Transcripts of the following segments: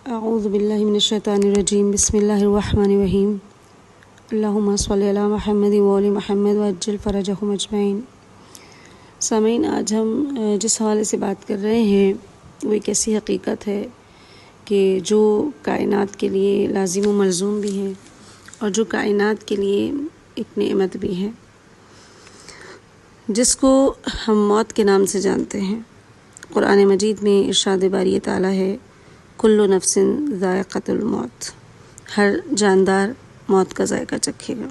اعوذ باللہ من الشیطان الرجیم بسم اللہ الرحمن الرحیم اللہم صلی علی محمد وآل محمد وعجل فرجہم اجمعین۔ سامعین، آج ہم جس حوالے سے بات کر رہے ہیں وہ ایک ایسی حقیقت ہے کہ جو کائنات کے لیے لازم و ملزوم بھی ہے اور جو کائنات کے لیے ایک نعمت بھی ہے، جس کو ہم موت کے نام سے جانتے ہیں۔ قرآن مجید میں ارشاد باری تعالیٰ ہے، کل نفس ذائقۃ الموت، ہر جاندار موت کا ذائقہ چکھے گا۔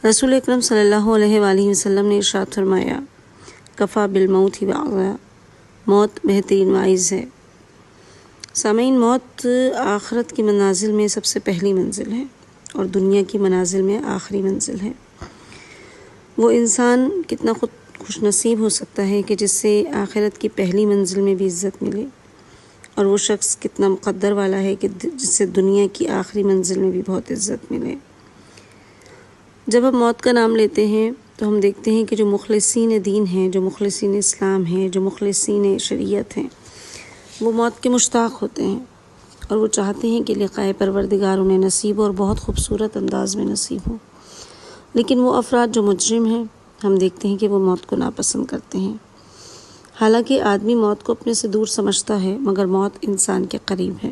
رسول اکرم صلی اللہ علیہ وآلہ وسلم نے ارشاد فرمایا، کفا بالموت وعظا، موت بہترین واعظ ہے۔ سامعین، موت آخرت کی منازل میں سب سے پہلی منزل ہے اور دنیا کی منازل میں آخری منزل ہے۔ وہ انسان کتنا خوش نصیب ہو سکتا ہے کہ جس سے آخرت کی پہلی منزل میں بھی عزت ملے، اور وہ شخص کتنا مقدر والا ہے کہ جس سے دنیا کی آخری منزل میں بھی بہت عزت ملے۔ جب ہم موت کا نام لیتے ہیں تو ہم دیکھتے ہیں کہ جو مخلصین دین ہیں، جو مخلصین اسلام ہیں، جو مخلصین شریعت ہیں، وہ موت کے مشتاق ہوتے ہیں اور وہ چاہتے ہیں کہ لقائے پروردگار انہیں نصیب ہو اور بہت خوبصورت انداز میں نصیب ہو۔ لیکن وہ افراد جو مجرم ہیں، ہم دیکھتے ہیں کہ وہ موت کو ناپسند کرتے ہیں۔ حالانکہ آدمی موت کو اپنے سے دور سمجھتا ہے، مگر موت انسان کے قریب ہے۔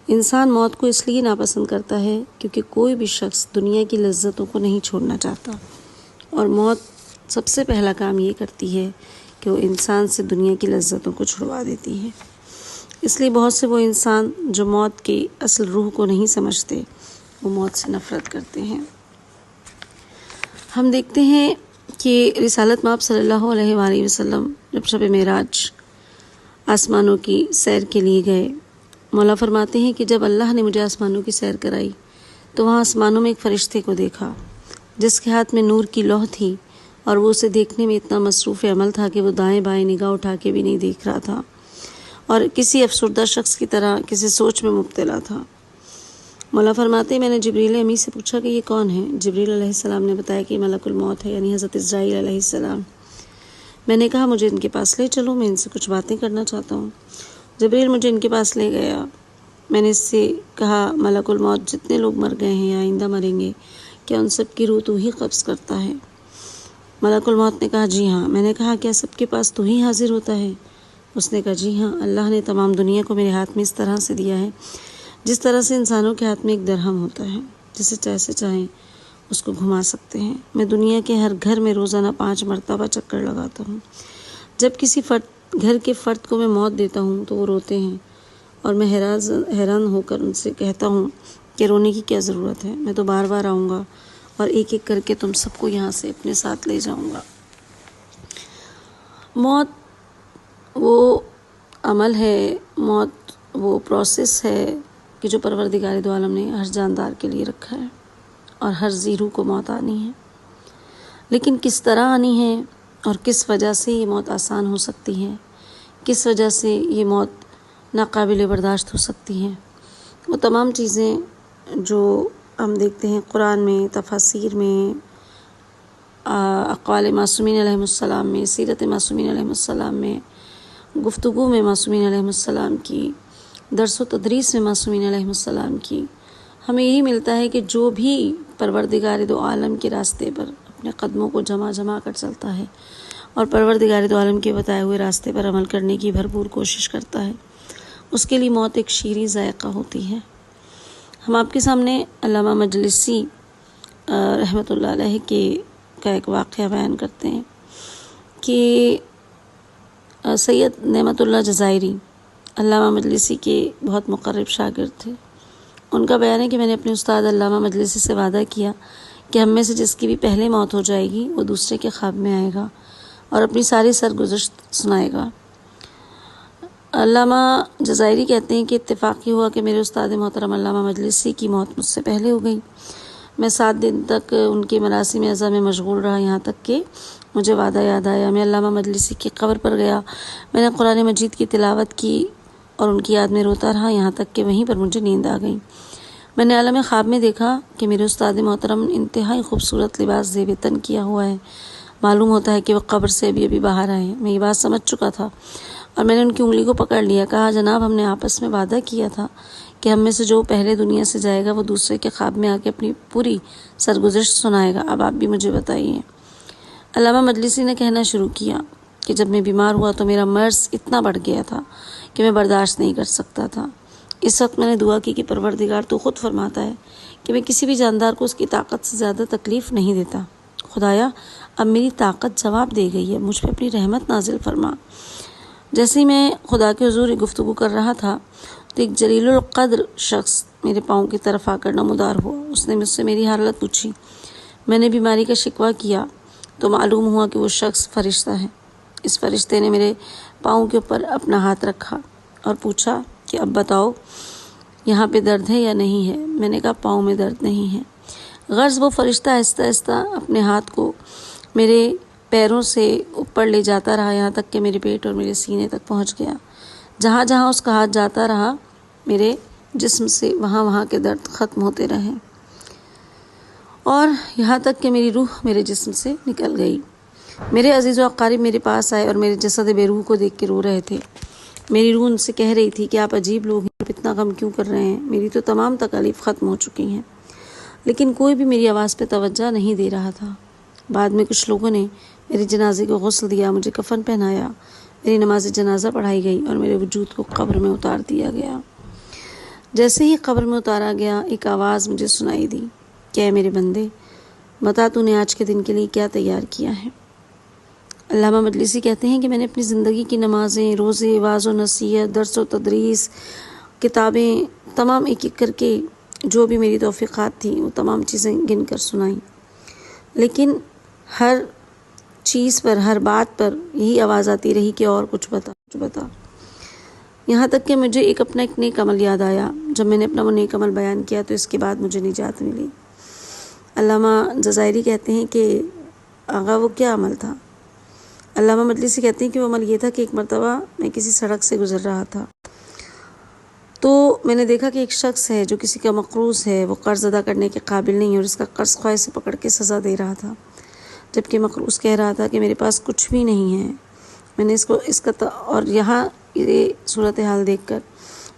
انسان موت کو اس لیے ناپسند کرتا ہے کیونکہ کوئی بھی شخص دنیا کی لذتوں کو نہیں چھوڑنا چاہتا، اور موت سب سے پہلا کام یہ کرتی ہے کہ وہ انسان سے دنیا کی لذتوں کو چھڑوا دیتی ہے۔ اس لیے بہت سے وہ انسان جو موت کی اصل روح کو نہیں سمجھتے، وہ موت سے نفرت کرتے ہیں۔ ہم دیکھتے ہیں کہ رسالت مآب صلی اللہ علیہ وآلہ وسلم جب شب معراج آسمانوں کی سیر کے لیے گئے، مولا فرماتے ہیں کہ جب اللہ نے مجھے آسمانوں کی سیر کرائی تو وہاں آسمانوں میں ایک فرشتے کو دیکھا جس کے ہاتھ میں نور کی لوح تھی، اور وہ اسے دیکھنے میں اتنا مصروف عمل تھا کہ وہ دائیں بائیں نگاہ اٹھا کے بھی نہیں دیکھ رہا تھا، اور کسی افسردہ شخص کی طرح کسی سوچ میں مبتلا تھا۔ مولا فرماتے ہیں، میں نے جبریل امی سے پوچھا کہ یہ کون ہے؟ جبریل علیہ السلام نے بتایا کہ ملک الموت ہے، یعنی حضرت اسرائیل علیہ السلام۔ میں نے کہا مجھے ان کے پاس لے چلو، میں ان سے کچھ باتیں کرنا چاہتا ہوں۔ جبریل مجھے ان کے پاس لے گیا۔ میں نے اس سے کہا، ملک الموت، جتنے لوگ مر گئے ہیں یا آئندہ مریں گے، کیا ان سب کی روح تو ہی قبض کرتا ہے؟ ملک الموت نے کہا جی ہاں۔ میں نے کہا کیا سب کے پاس تو ہی حاضر ہوتا ہے؟ اس نے کہا جی ہاں، اللہ نے تمام دنیا کو میرے ہاتھ میں اس طرح سے دیا ہے جس طرح سے انسانوں کے ہاتھ میں ایک درہم ہوتا ہے، جسے جیسے چاہیں اس کو گھما سکتے ہیں۔ میں دنیا کے ہر گھر میں روزانہ 5 مرتبہ چکر لگاتا ہوں۔ جب کسی گھر کے فرد کو میں موت دیتا ہوں تو وہ روتے ہیں، اور میں حیران ہو کر ان سے کہتا ہوں کہ رونے کی کیا ضرورت ہے، میں تو بار بار آؤں گا اور ایک ایک کر کے تم سب کو یہاں سے اپنے ساتھ لے جاؤں گا۔ موت وہ عمل ہے، موت وہ پروسیس ہے کہ جو پروردگار دو عالم نے ہر جاندار کے لیے رکھا ہے، اور ہر ذی روح کو موت آنی ہے۔ لیکن کس طرح آنی ہے اور کس وجہ سے یہ موت آسان ہو سکتی ہے، کس وجہ سے یہ موت ناقابل برداشت ہو سکتی ہے، وہ تمام چیزیں جو ہم دیکھتے ہیں قرآن میں، تفاسیر میں، اقوال معصومین علیہ السلام میں، سیرت معصومین علیہ السلام میں، گفتگو میں معصومین علیہ السلام کی، درس و تدریس میں معصومین علیہ السلام کی، ہمیں یہی ملتا ہے کہ جو بھی پروردگار دو عالم کے راستے پر اپنے قدموں کو جما کر چلتا ہے اور پروردگار دو عالم کے بتائے ہوئے راستے پر عمل کرنے کی بھرپور کوشش کرتا ہے، اس کے لیے موت ایک شیریں ذائقہ ہوتی ہے۔ ہم آپ کے سامنے علامہ مجلسی رحمۃ اللہ علیہ کا ایک واقعہ بیان کرتے ہیں کہ سید نعمت اللہ جزائری علامہ مجلسی کے بہت مقرب شاگرد تھے۔ ان کا بیان ہے کہ میں نے اپنے استاد علامہ مجلسی سے وعدہ کیا کہ ہم میں سے جس کی بھی پہلے موت ہو جائے گی وہ دوسرے کے خواب میں آئے گا اور اپنی ساری سرگزشت سنائے گا۔ علامہ جزائری کہتے ہیں کہ اتفاق یہ ہوا کہ میرے استاد محترم علامہ مجلسی کی موت مجھ سے پہلے ہو گئی۔ میں 7 دن تک ان کے مراسم اعزا میں مشغول رہا، یہاں تک کہ مجھے وعدہ یاد آیا۔ میں علامہ مجلسی کی قبر پر گیا، میں نے قرآن مجید کی تلاوت کی اور ان کی یاد میں روتا رہا، یہاں تک کہ وہیں پر مجھے نیند آ گئی۔ میں نے عالم خواب میں دیکھا کہ میرے استاد محترم انتہائی خوبصورت لباس زیب تن کیا ہوا ہے، معلوم ہوتا ہے کہ وہ قبر سے ابھی باہر آئے ہیں۔ میں یہ بات سمجھ چکا تھا اور میں نے ان کی انگلی کو پکڑ لیا. کہا جناب ہم نے آپس میں وعدہ کیا تھا کہ ہم میں سے جو پہلے دنیا سے جائے گا وہ دوسرے کے خواب میں آ کے اپنی پوری سرگزشت سنائے گا. اب آپ بھی مجھے بتائیے. علامہ مجلسی نے کہنا شروع کیا کہ جب میں بیمار ہوا تو میرا مرض اتنا بڑھ گیا تھا کہ میں برداشت نہیں کر سکتا تھا. اس وقت میں نے دعا کی کہ پروردگار تو خود فرماتا ہے کہ میں کسی بھی جاندار کو اس کی طاقت سے زیادہ تکلیف نہیں دیتا. خدایا اب میری طاقت جواب دے گئی ہے، مجھ پہ اپنی رحمت نازل فرما. جیسے ہی میں خدا کے حضور گفتگو کر رہا تھا تو ایک جلیل القدر شخص میرے پاؤں کی طرف آ کر نمودار ہوا. اس نے مجھ سے میری حالت پوچھی. میں نے بیماری کا شکوہ کیا تو معلوم ہوا کہ وہ شخص فرشتہ ہے. اس فرشتے نے میرے پاؤں کے اوپر اپنا ہاتھ رکھا اور پوچھا کہ اب بتاؤ یہاں پہ درد ہے یا نہیں ہے. میں نے کہا پاؤں میں درد نہیں ہے. غرض وہ فرشتہ آہستہ آہستہ اپنے ہاتھ کو میرے پیروں سے اوپر لے جاتا رہا یہاں تک کہ میرے پیٹ اور میرے سینے تک پہنچ گیا. جہاں جہاں اس کا ہاتھ جاتا رہا میرے جسم سے وہاں وہاں کے درد ختم ہوتے رہے اور یہاں تک کہ میری روح میرے جسم سے نکل گئی. میرے عزیز و اقارب میرے پاس آئے اور میرے جسد بے روح کو دیکھ کے رو رہے تھے. میری روح ان سے کہہ رہی تھی کہ آپ عجیب لوگ ہیں، آپ اتنا غم کیوں کر رہے ہیں؟ میری تو تمام تکالیف ختم ہو چکی ہیں. لیکن کوئی بھی میری آواز پہ توجہ نہیں دے رہا تھا. بعد میں کچھ لوگوں نے میرے جنازے کو غسل دیا، مجھے کفن پہنایا، میری نماز جنازہ پڑھائی گئی اور میرے وجود کو قبر میں اتار دیا گیا. جیسے ہی قبر میں اتارا گیا ایک آواز مجھے سنائی دی کہ اے میرے بندے بتا تو نے آج کے دن کے لیے کیا تیار کیا ہے. علامہ مجلسی کہتے ہیں کہ میں نے اپنی زندگی کی نمازیں، روزے، وعظ و نصیحت، درس و تدریس، کتابیں تمام ایک ایک کر کے جو بھی میری توفیقات تھیں وہ تمام چیزیں گن کر سنائیں. لیکن ہر چیز پر، ہر بات پر یہی آواز آتی رہی کہ اور کچھ بتا، کچھ بتا. یہاں تک کہ مجھے اپنا ایک نیک عمل یاد آیا. جب میں نے اپنا وہ نیک عمل بیان کیا تو اس کے بعد مجھے نجات ملی. علامہ جزائری کہتے ہیں کہ آغا وہ کیا عمل تھا؟ علامہ مجلسی کہتے ہیں کہ وہ عمل یہ تھا کہ ایک مرتبہ میں کسی سڑک سے گزر رہا تھا تو میں نے دیکھا کہ ایک شخص ہے جو کسی کا مقروض ہے، وہ قرض ادا کرنے کے قابل نہیں ہے اور اس کا قرض خواہ سے پکڑ کے سزا دے رہا تھا، جبکہ مقروض کہہ رہا تھا کہ میرے پاس کچھ بھی نہیں ہے. میں نے اور یہاں یہ صورتحال دیکھ کر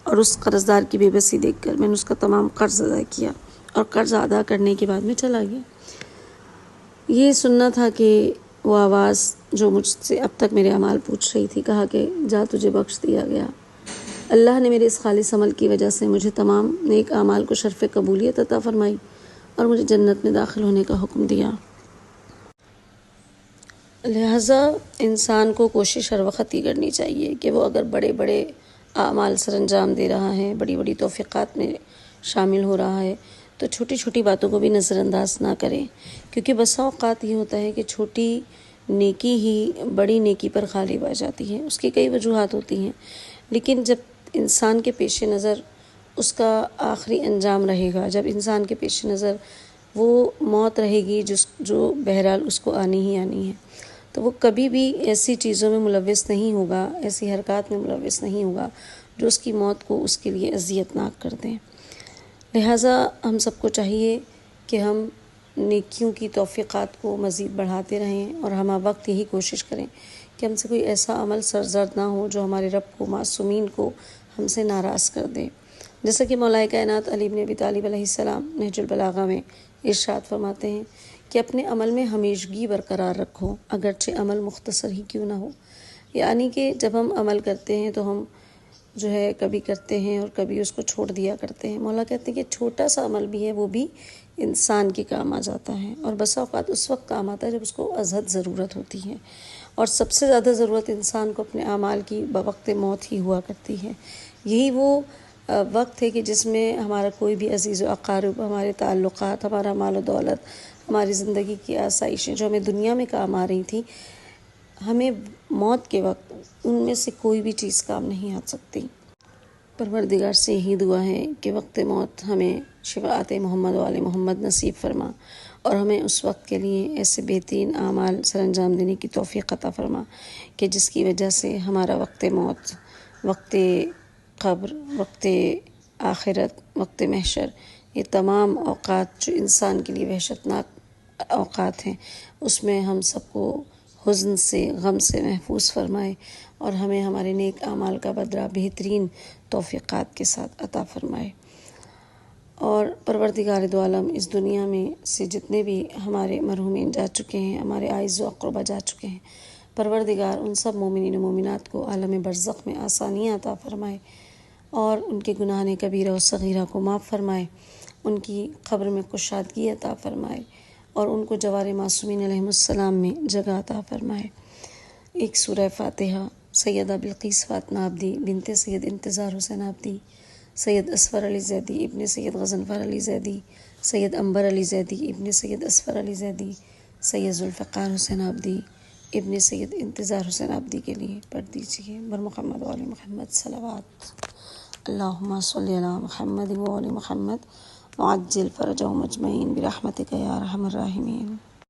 اور اس قرض دار کی بے بسی دیکھ کر میں نے اس کا تمام قرض ادا کیا اور قرض ادا کرنے کے بعد میں چلا گیا. یہ سننا تھا کہ وہ آواز جو مجھ سے اب تک میرے اعمال پوچھ رہی تھی، کہا کہ جا تجھے بخش دیا گیا. اللہ نے میرے اس خالص عمل کی وجہ سے مجھے تمام نیک اعمال کو شرف قبولیت عطا فرمائی اور مجھے جنت میں داخل ہونے کا حکم دیا. لہٰذا انسان کو کوشش ہر وقت یہ کرنی چاہیے کہ وہ اگر بڑے بڑے اعمال سر انجام دے رہا ہے، بڑی بڑی توفیقات میں شامل ہو رہا ہے تو چھوٹی چھوٹی باتوں کو بھی نظر انداز نہ کرے، کیونکہ بسا اوقات یہ ہوتا ہے کہ چھوٹی نیکی ہی بڑی نیکی پر غالب آ جاتی ہے. اس کی کئی وجوہات ہوتی ہیں، لیکن جب انسان کے پیش نظر اس کا آخری انجام رہے گا، جب انسان کے پیش نظر وہ موت رہے گی جو بہرحال اس کو آنی ہی آنی ہے، تو وہ کبھی بھی ایسی چیزوں میں ملوث نہیں ہوگا، ایسی حرکات میں ملوث نہیں ہوگا جو اس کی موت کو اس کے لیے اذیت ناک کر دیں. لہٰذا ہم سب کو چاہیے کہ ہم نیکیوں کی توفیقات کو مزید بڑھاتے رہیں اور ہم وقت یہی کوشش کریں کہ ہم سے کوئی ایسا عمل سرزد نہ ہو جو ہمارے رب کو، معصومین کو ہم سے ناراض کر دے. جیسا کہ مولا کائنات علی بن ابی طالب علیہ السلام نہج البلاغہ میں ارشاد فرماتے ہیں کہ اپنے عمل میں ہمیشگی برقرار رکھو اگرچہ عمل مختصر ہی کیوں نہ ہو. یعنی کہ جب ہم عمل کرتے ہیں تو ہم جو ہے کبھی کرتے ہیں اور کبھی اس کو چھوڑ دیا کرتے ہیں. مولا کہتے ہیں کہ چھوٹا سا عمل بھی ہے وہ بھی انسان کے کام آ جاتا ہے اور بسا اوقات اس وقت کام آتا ہے جب اس کو ازحد ضرورت ہوتی ہے، اور سب سے زیادہ ضرورت انسان کو اپنے اعمال کی بوقت موت ہی ہوا کرتی ہے. یہی وہ وقت ہے کہ جس میں ہمارا کوئی بھی عزیز و اقارب، ہمارے تعلقات، ہمارا مال و دولت، ہماری زندگی کی آسائشیں جو ہمیں دنیا میں کام آ رہی تھیں، ہمیں موت کے وقت ان میں سے کوئی بھی چیز کام نہیں آ سکتی. پروردگار سے یہی دعا ہے کہ وقت موت ہمیں شفاعت محمد و آل محمد نصیب فرما اور ہمیں اس وقت کے لیے ایسے بہترین اعمال سر انجام دینے کی توفیق عطا فرما کہ جس کی وجہ سے ہمارا وقت موت، وقت قبر، وقت آخرت، وقت محشر، یہ تمام اوقات جو انسان کے لیے وحشتناک اوقات ہیں، اس میں ہم سب کو حزن سے، غم سے محفوظ فرمائے اور ہمیں ہمارے نیک اعمال کا بدلہ بہترین توفیقات کے ساتھ عطا فرمائے۔ اور پروردگار دو عالم اس دنیا میں سے جتنے بھی ہمارے مرحومین جا چکے ہیں، ہمارے اعز و اقربا جا چکے ہیں، پروردگار ان سب مومنین و مومنات کو عالم برزخ میں آسانیاں عطا فرمائے اور ان کے گناہ کبیرہ و صغیرہ کو معاف فرمائے، ان کی قبر میں کشادگی عطا فرمائے اور ان کو جوار معصومین علیہم السلام میں جگہ عطا فرمائے۔ ایک سورہ فاتحہ سیدہ بلقیس فاطمہ عبدی بنت سید انتظار حسین عبدی، سید اسفر علی زیدی ابن سید غضنفر علی زیدی، سید انبر علی زیدی ابن سید اسفر علی زیدی، سید ذوالفقار حسین عبدی ابن سید انتظار حسین عبدی کے لیے پڑھ دیجیے۔ بر محمد و آل محمد صلوات۔ اللہم صلی علی محمد و آل محمد وعجل فرجہم اجمعین برحمتک یا ارحم الراحمین۔